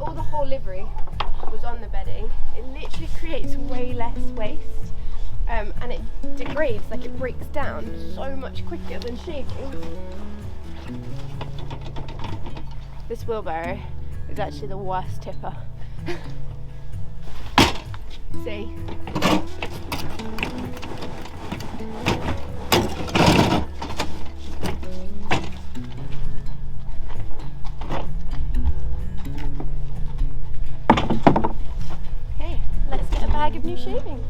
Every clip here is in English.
all the whole livery was on the bedding, it literally creates way less waste, and it degrades, like it breaks down so much quicker than shaving. This wheelbarrow is actually the worst tipper. See? Okay, let's get a bag of new shaving.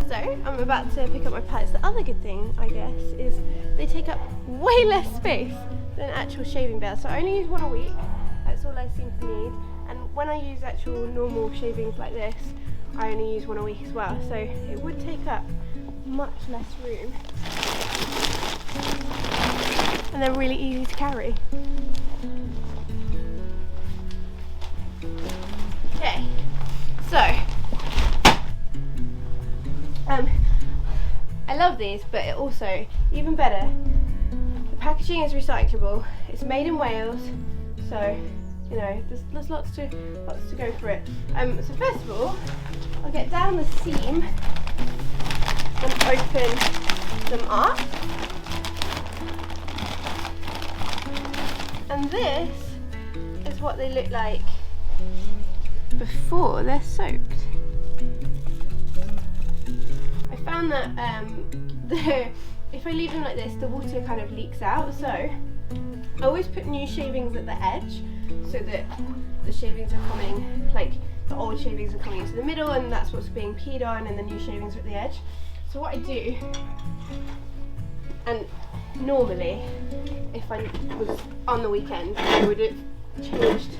So, I'm about to pick up my pallets. The other good thing, I guess, is they take up way less space than actual shaving bales. So I only use one a week. That's all I seem to need. And when I use actual normal shavings like this, I only use one a week as well. So it would take up much less room. And they're really easy to carry. Okay, so I love these, but it also, even better, the packaging is recyclable. It's made in Wales, so you know there's lots to go for it. So first of all, I'll get down the seam and open them up, and this is what they look like before they're soaked. I found that if I leave them like this, the water kind of leaks out, so I always put new shavings at the edge so that the shavings are coming, like the old shavings are coming into the middle and that's what's being peed on, and the new shavings are at the edge. So what I do, and normally if I was on the weekend I would have changed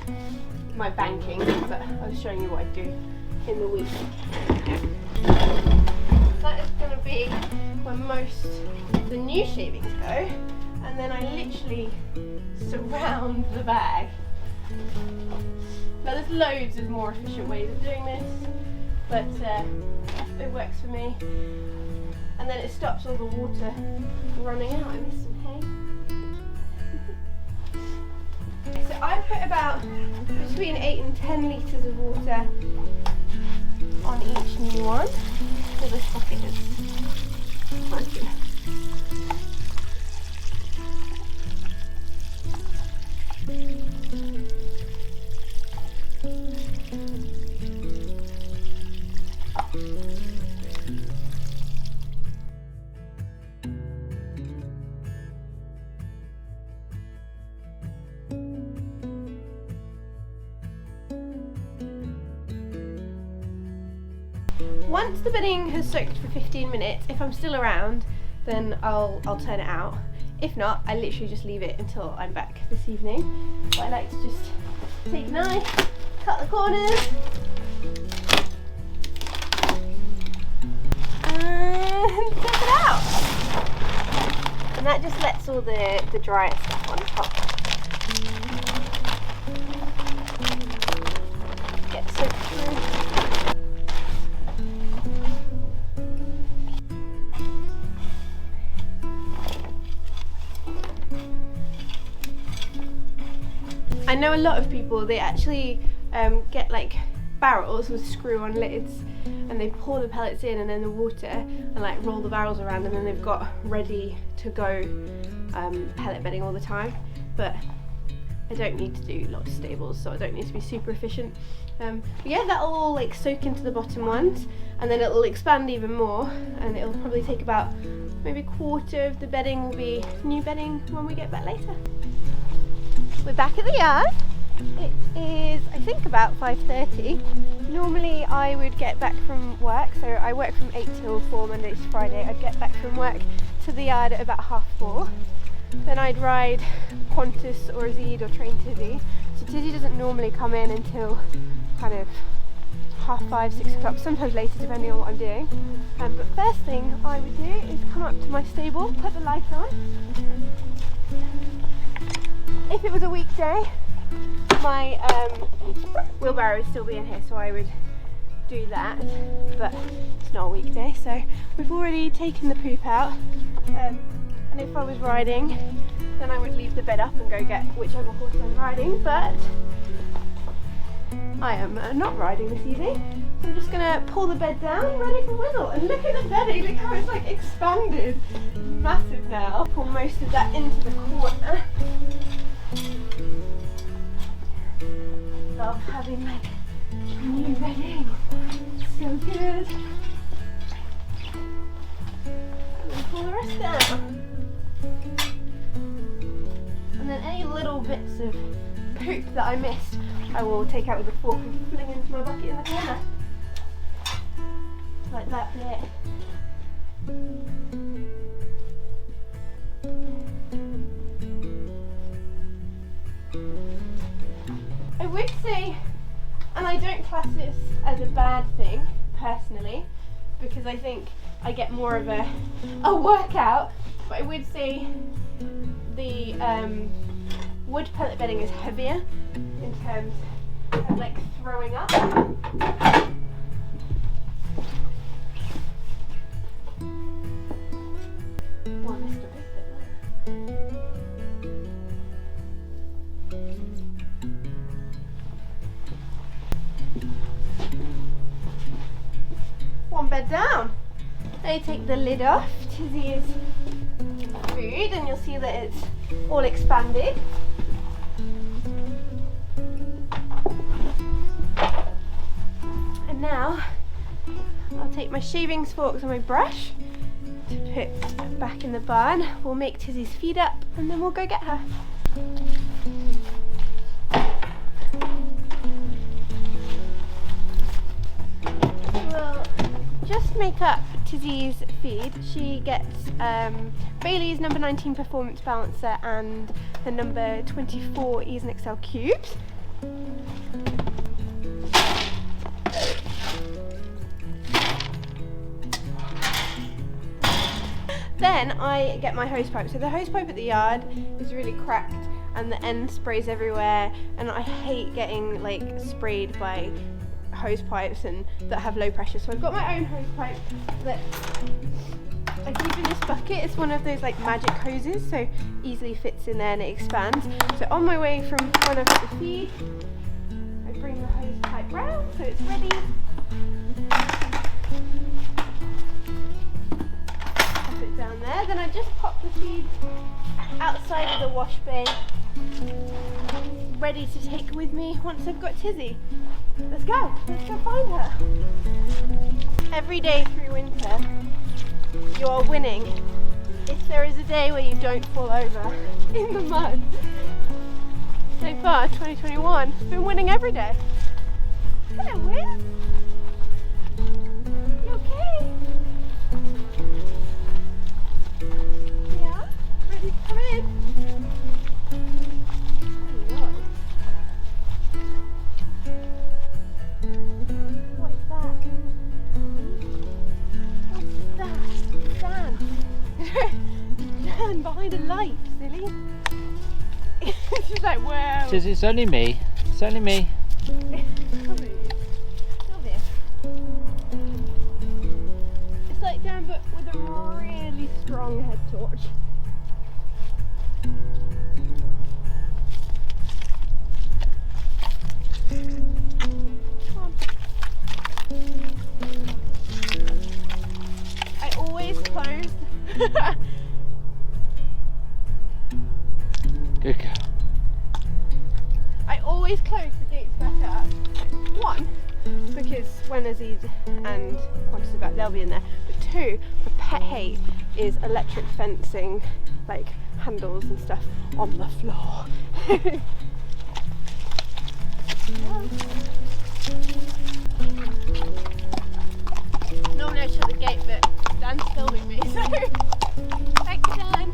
my banking, but I was showing you what I do in the week. That is going to be where most of the new shavings go, and then I literally surround the bag. Now there's loads of more efficient ways of doing this, but it works for me, and then it stops all the water running out. I miss some hay. So I put about between 8 and 10 litres of water on each new one. So this bucket is broken. Once the bedding has soaked for 15 minutes, if I'm still around, then I'll turn it out. If not, I literally just leave it until I'm back this evening. But I like to just take a knife, cut the corners, and take it out. And that just lets all the drier stuff on top get soaked through. I know a lot of people, they actually get like barrels with screw-on lids, and they pour the pellets in and then the water, and like roll the barrels around, and then they've got ready to go pellet bedding all the time. But I don't need to do lots of stables, so I don't need to be super efficient. But yeah, that'll all like soak into the bottom ones, and then it'll expand even more, and it'll probably take about maybe a quarter of the bedding will be new bedding when we get back later. We're back at the yard. It is, I think, about 5:30. Normally I would get back from work, so I work from 8 till 4 Monday to Friday. I'd get back from work to the yard at about 4:30. Then I'd ride Qantas or Azid or train Tissy. So Tissy doesn't normally come in until kind of 5:30, 6 o'clock, sometimes later depending on what I'm doing. But first thing I would do is come up to my stable, put the light on. If it was a weekday, my wheelbarrow would still be in here, so I would do that, but it's not a weekday, so we've already taken the poop out, and if I was riding, then I would leave the bed up and go get whichever horse I'm riding, but I am not riding this easy. So I'm just gonna pull the bed down, ready for whistle. And look at the bedding, look how it's like expanded. It's massive now. Pull most of that into the corner. Love having like new bedding. So good. And then pull the rest down. And then any little bits of poop that I missed, I will take out with a fork and fling into my bucket in the corner. Like that bit. I would say, and I don't class this as a bad thing personally, because I think I get more of a workout, but I would say the wood pellet bedding is heavier in terms of like throwing up. One bed down. Now you take the lid off Tissy's food and you'll see that it's all expanded. And now I'll take my shavings forks and my brush to put back in the barn. We'll make Tissy's feed up and then we'll go get her. We'll just make up Tissy's feed. She gets Bailey's number 19 performance balancer and the number 24 Ease and Excel cubes. Then I get my hose pipe. So the hose pipe at the yard is really cracked and the end sprays everywhere, and I hate getting like sprayed by hose pipes and that have low pressure. So I've got my own hose pipe that I keep in this bucket. It's one of those like magic hoses, so easily fits in there and it expands. So on my way from when I've got the feed, I bring the hose pipe round so it's ready. Down there, then I just pop the feed outside of the wash bay, ready to take with me once I've got Tissy. Let's go find her. Every day through winter, you are winning if there is a day where you don't fall over in the mud. So far, 2021, I've been winning every day. Hello, Win. You okay? Yeah? Ready to come in? Hello. What is that? What's that? Stand. Stand behind a light, silly. She's like, wow. Says it's only me. It's only me. Come here. Come here. It's like Dan, but with a really strong head torch. Come on. I always close. Good girl. I always close the gates back up. One, because when Aziz and Qantas are back, they'll be in there. But two, my pet hate is electric fencing, like handles and stuff on the floor. Normally I shut the gate, but Dan's filming me, so thank you, Dan.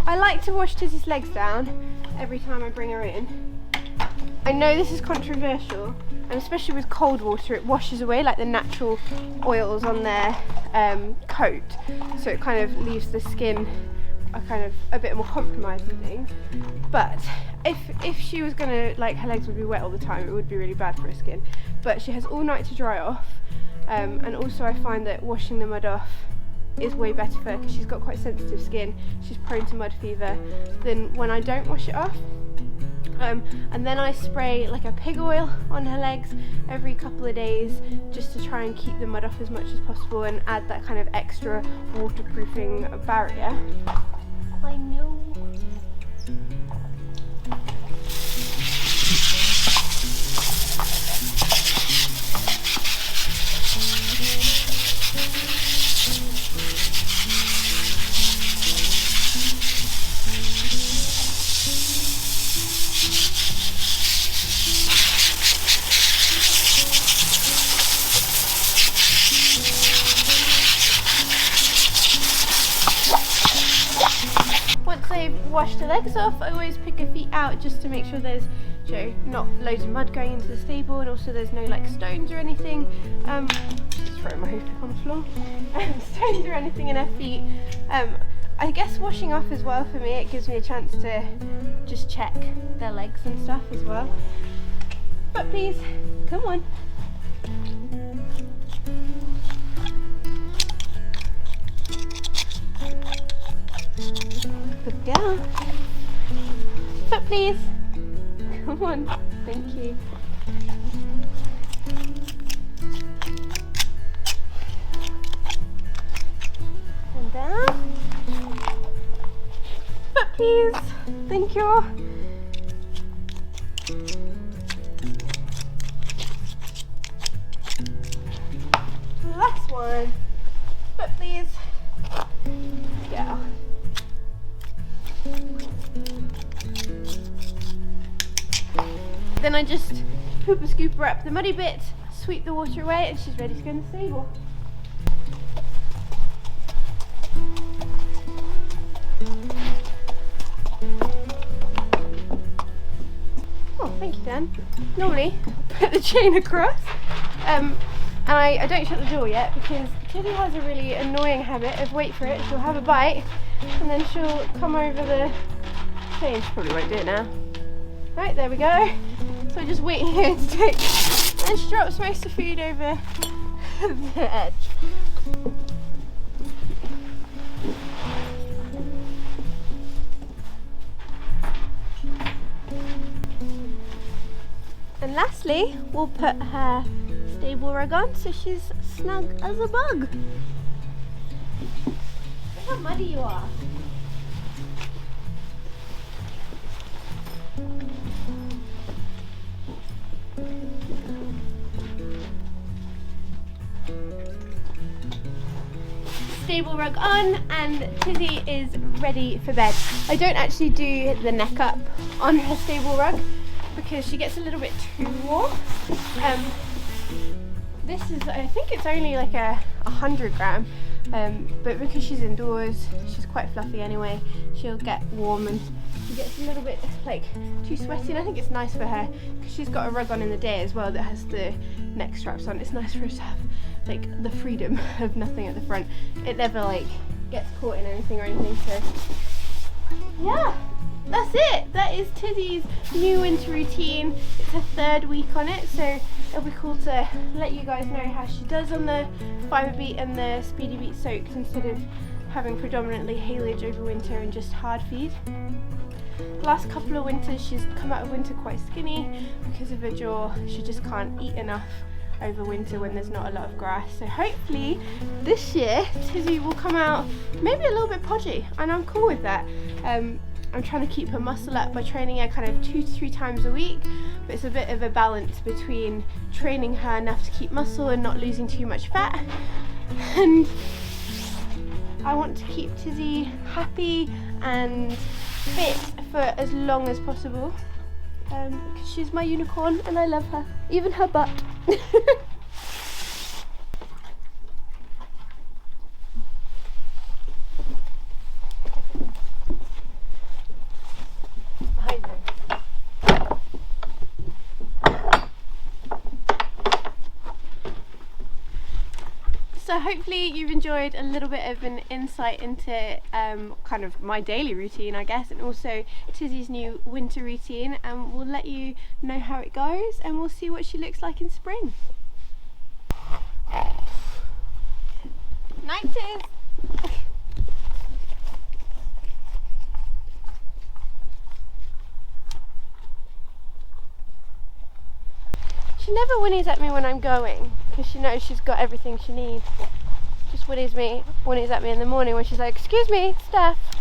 I like to wash Tissy's legs down every time I bring her in. I know this is controversial, and especially with cold water, it washes away like the natural oils on their coat, so it kind of leaves the skin a bit more compromised and things. But if she was gonna, like, her legs would be wet all the time, it would be really bad for her skin. But she has all night to dry off, and also I find that washing the mud off is way better for her because she's got quite sensitive skin. She's prone to mud fever than when I don't wash it off. And then I spray like a pig oil on her legs every couple of days just to try and keep the mud off as much as possible and add that kind of extra waterproofing barrier. I know. Once I've washed the legs off, I always pick her feet out just to make sure there's, you know, not loads of mud going into the stable, and also there's no like stones or anything. Just throwing my hoof pick on the floor. Stones or anything in her feet. I guess washing off as well, for me, it gives me a chance to just check their legs and stuff as well. But please, come on. Good girl. Foot please. Come on. Thank you. And down. Foot please. Thank you. Last one. Foot please. Yeah. Then I just pooper scoop her up the muddy bit, sweep the water away, and she's ready to go in the stable. Oh, thank you, Dan. Normally, put the chain across. And I don't shut the door yet because Tissy has a really annoying habit of wait for it, she'll have a bite and then she'll come over the chain. She probably won't do it now. Right, there we go. So I just wait here to take, and she drops most of the food over the edge. And lastly, we'll put her stable rug on so she's snug as a bug. Look how muddy you are. Stable rug on, and Tissy is ready for bed. I don't actually do the neck up on her stable rug because she gets a little bit too warm. This is, I think it's only like 100 gram, but because she's indoors, she's quite fluffy anyway, she'll get warm and she gets a little bit like too sweaty, and I think it's nice for her because she's got a rug on in the day as well that has the neck straps on. It's nice for her to have like the freedom of nothing at the front. It never like gets caught in anything or anything, so yeah, that's it. That is Tissy's new winter routine. It's her 3rd week on it, so it'll be cool to let you guys know how she does on the fibre beat and the speedy beat soaks instead of having predominantly haylage over winter and just hard feed. The last couple of winters she's come out of winter quite skinny because of her jaw. She just can't eat enough over winter when there's not a lot of grass. So hopefully this year Tissy will come out maybe a little bit podgy, and I'm cool with that. I'm trying to keep her muscle up by training her kind of 2 to 3 times a week, but it's a bit of a balance between training her enough to keep muscle and not losing too much fat. And I want to keep Tissy happy and fit for as long as possible, because she's my unicorn and I love her, even her butt. So hopefully you've enjoyed a little bit of an insight into kind of my daily routine, I guess, and also Tissy's new winter routine, and we'll let you know how it goes and we'll see what she looks like in spring. Night, Tiz! She never whinnies at me when I'm going, because she knows she's got everything she needs. Just whinnies at me in the morning when she's like, excuse me, Steph.